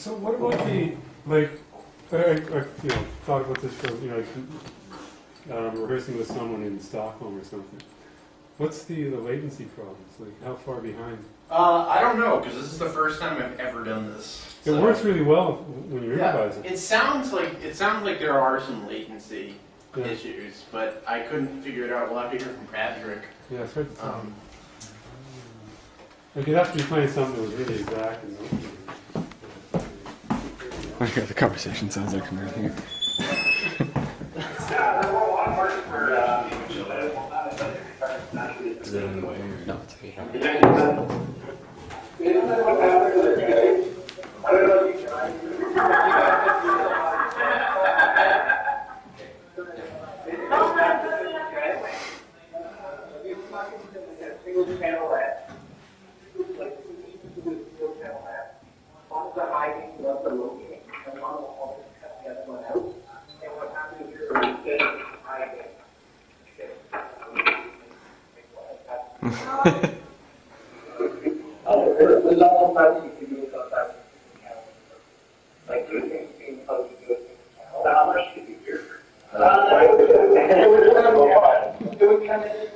So what about the, like, I thought about this for, rehearsing with someone in Stockholm or something. What's the latency problems? Like, how far behind? I don't know, because this is the first time I've ever done this. It works really well when you're improvising. It sounds like there are some latency issues, but I couldn't figure it out. We'll have to hear from Patrick. Yeah, it's hard to tell. Like, you'd have to be playing something that was really exact and okay, the conversation sounds like from here. Is it in the way or no? It's okay.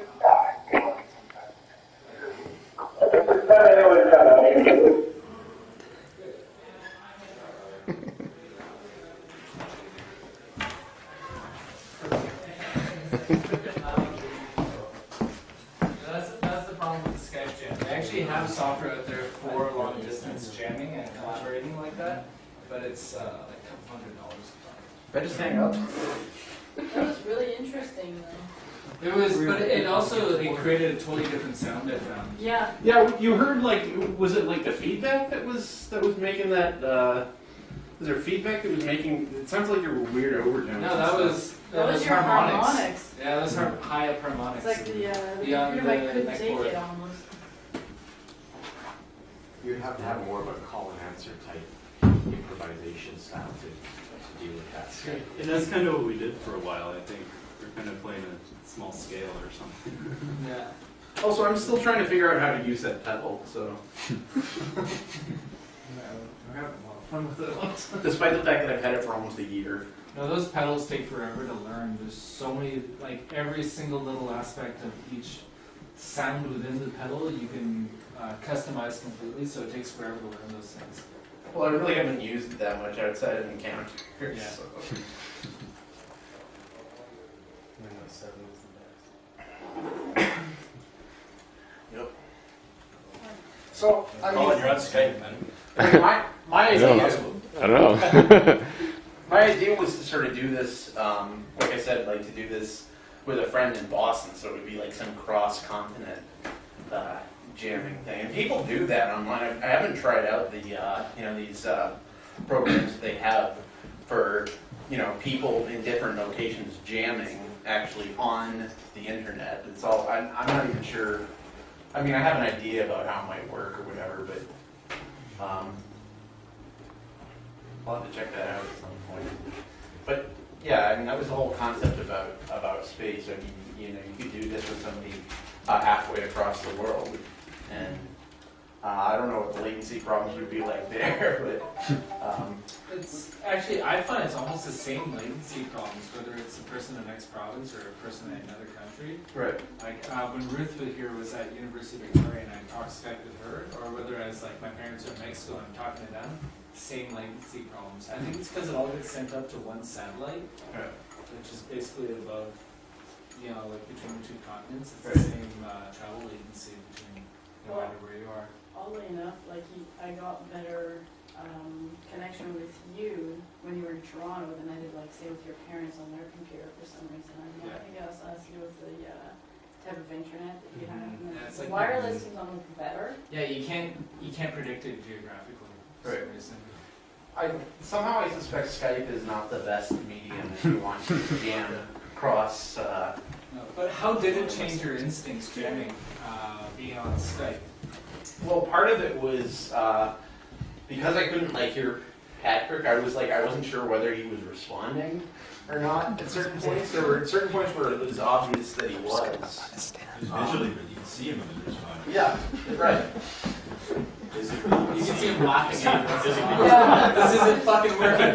That's the problem with the Skype jam. They actually have software out there for long distance jamming and collaborating like that, but it's like a couple $100. If I just hang up. That was really interesting, though. It was, but it also created a totally different sound. I found. Yeah. Yeah, you heard was it like the feedback that was making that? Was there feedback that was making? It sounds like there were weird overtones. No, that was your harmonics. Yeah, that was high up harmonics. It's like the beyond computer mic couldn't neck take board. it almost. You'd have to have more of a call and answer type improvisation style to deal with that. And that's kind of what we did for a while, I think. We're kind of playing a small scale or something. Yeah. Also, I'm still trying to figure out how to use that pedal, so. We're having a lot of fun with it. Despite the fact that I've had it for almost a year. No, those pedals take forever to learn. There's so many, like every single little aspect of each sound within the pedal you can customize completely, so it takes forever to learn those things. Well, I really haven't used it that much outside of Ncounters. Yeah. So. Yep. So, I mean, Colin, you're on Skype, man. my idea, I don't know. my idea was to sort of do this, like I said, like to do this with a friend in Boston, so it would be like some cross-continent jamming thing. And people do that online. I haven't tried out the, these programs that they have for, people in different locations jamming actually on the internet. It's all, I'm not even sure. I mean, I have an idea about how it might work or whatever, but I'll have to check that out at some point. But yeah, I mean, that was the whole concept about space. I mean, you could do this with somebody halfway across the world, and I don't know what the latency problems would be like there, but It's actually, I find it's almost the same latency problems, whether it's a person in the next province or a person in another country. right. Like when Ruth was here was at University of Victoria and I talked Skype with her, or whether I was like my parents are in Mexico and I'm talking to them, same latency problems. I think it's because it all gets sent up to one satellite, Right. which is basically above, like between the two continents. It's Right. the same travel latency between no matter where you are. Oddly enough, like I got better connection with you when you were in Toronto than I did, like, say, with your parents on their computer for some reason. I don't know. Yeah. I think it also has to do with the type of internet that you have. And Yeah, it's the like- wireless seems almost better. Yeah, you can't predict it geographically for Right. some reason. Somehow I suspect Skype is not the best medium if you want to jam cross. No, but how did it change your instincts jamming, being on Skype? Well, part of it was because I couldn't like hear Patrick. I wasn't sure whether he was responding or not at certain points. There were certain points where it was obvious that he was. Visually, but you can see him in the response. Yeah, right. You can see him laughing at you. Yeah. This isn't fucking working.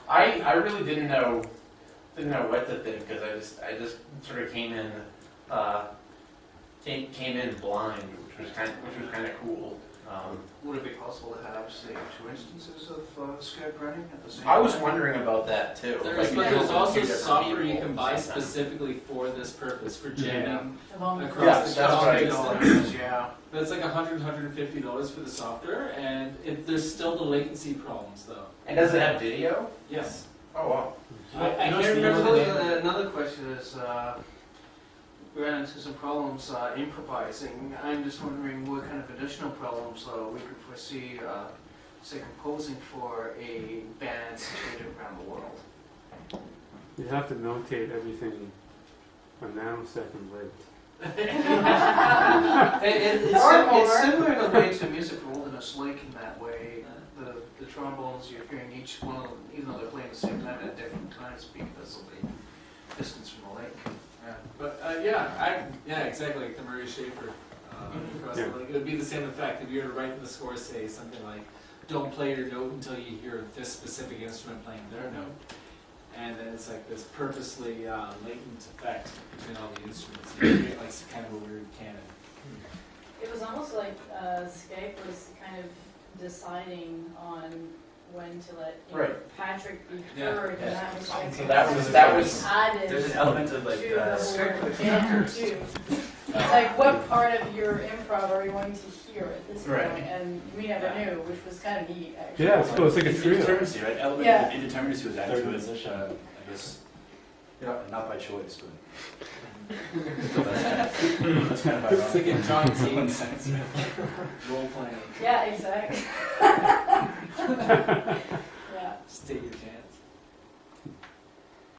I really didn't know what to think because I just sort of came in blind, which was kind of cool. Would it be possible to have, say, 2 instances of Skype running at the same time? I was wondering about that too. There's Like, also two different software you people can buy at the same time. specifically for this purpose, for jamming Along with across the that's right. country. Yeah. But it's like $150 for the software, and there's still the latency problems though. And does it have video? Yes. Oh wow. I can't There's remember the name. another question is, we ran into some problems improvising. I'm just wondering what kind of additional problems we could foresee, say, composing for a band situated around the world. You have to notate everything a nanosecond late. It's similar in a way to Music for Wilderness Lake in that way. The trombones, you're hearing each one of them, even though they're playing at the same time at different times because of the distance from the lake. Yeah. But exactly like the Murray Schafer across the lake. It would be the same effect if you were to write in the score, say something like, "Don't play your note until you hear this specific instrument playing their note," and then it's like this purposely latent effect between all the instruments. You create like some kind of a weird canon. It was almost like Skype was kind of deciding on when to let Right. Patrick be Yeah. heard, and that was like So that was added There's an element of like to the Skype whole with jam too. It's like, what part of your improv are we going to hear at this Right. point? And we never knew, which was kind of neat, actually. Yeah, it's cool. It's like a trio. Indeterminacy, right? Element Yeah. of indeterminacy was added Third to it, position. I guess, not by choice, but. That's kind of It's like in John ironic. Cain's role playing. Yeah, exactly. Yeah. State your canon.